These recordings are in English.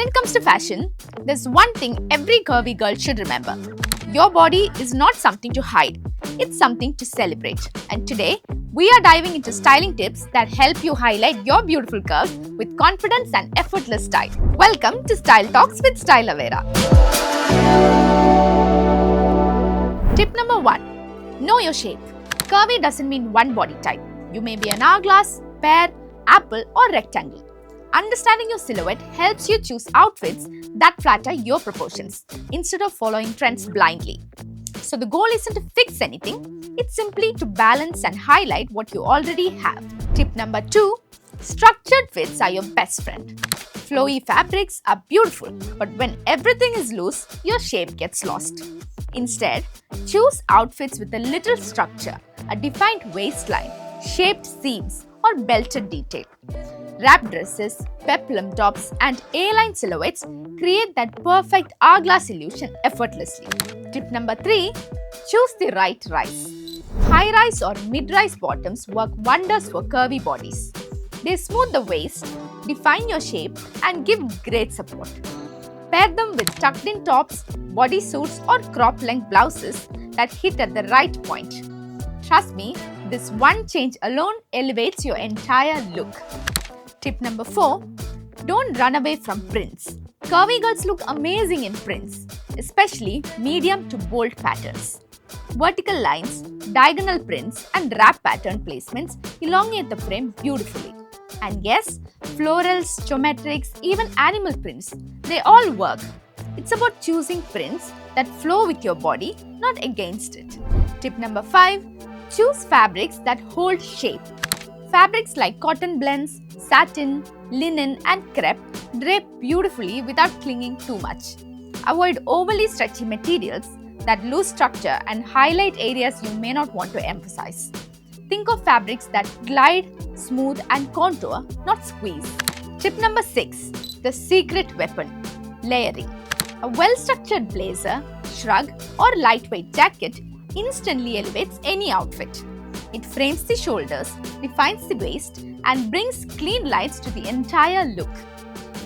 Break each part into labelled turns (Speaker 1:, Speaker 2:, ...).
Speaker 1: When it comes to fashion, there's one thing every curvy girl should remember. Your body is not something to hide, it's something to celebrate. And today, we are diving into styling tips that help you highlight your beautiful curves with confidence and effortless style. Welcome to Style Talks with Styleavera. Tip number 1. Know your shape. Curvy doesn't mean one body type. You may be an hourglass, pear, apple or rectangle. Understanding your silhouette helps you choose outfits that flatter your proportions instead of following trends blindly. So the goal isn't to fix anything, it's simply to balance and highlight what you already have. Tip number 2. Structured fits are your best friend. Flowy fabrics are beautiful, but when everything is loose, your shape gets lost. Instead, choose outfits with a little structure, a defined waistline, shaped seams, or belted detail. Wrap dresses, peplum tops, and A-line silhouettes create that perfect hourglass illusion effortlessly. Tip number 3. Choose the right rise. High-rise or mid-rise bottoms work wonders for curvy bodies. They smooth the waist, define your shape, and give great support. Pair them with tucked-in tops, bodysuits, or crop-length blouses that hit at the right point. Trust me, this one change alone elevates your entire look. Tip number 4. Don't run away from prints. Curvy girls look amazing in prints, especially medium to bold patterns. Vertical lines, diagonal prints, and wrap pattern placements elongate the frame beautifully. And yes, florals, geometrics, even animal prints, they all work. It's about choosing prints that flow with your body, not against it. Tip number 5. Choose fabrics that hold shape. Fabrics like cotton blends, satin, linen, and crepe drape beautifully without clinging too much. Avoid overly stretchy materials that lose structure and highlight areas you may not want to emphasize. Think of fabrics that glide, smooth, and contour, not squeeze. Tip number 6. The secret weapon: layering. A well-structured blazer, shrug, or lightweight jacket instantly elevates any outfit. It frames the shoulders, defines the waist, and brings clean lines to the entire look.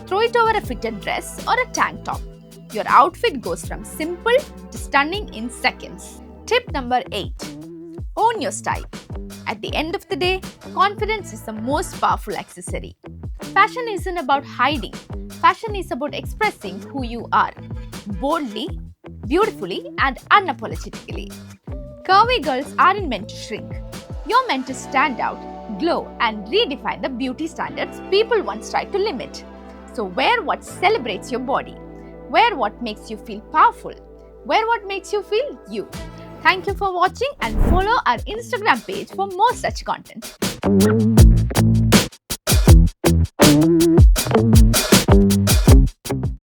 Speaker 1: Throw it over a fitted dress or a tank top. Your outfit goes from simple to stunning in seconds. Tip number 8. Own your style. At the end of the day, confidence is the most powerful accessory. Fashion isn't about hiding. Fashion is about expressing who you are, boldly, beautifully, and unapologetically. Curvy girls aren't meant to shrink. You're meant to stand out, glow, and redefine the beauty standards people once tried to limit. So wear what celebrates your body. Wear what makes you feel powerful. Wear what makes you feel you. Thank you for watching and follow our Instagram page for more such content.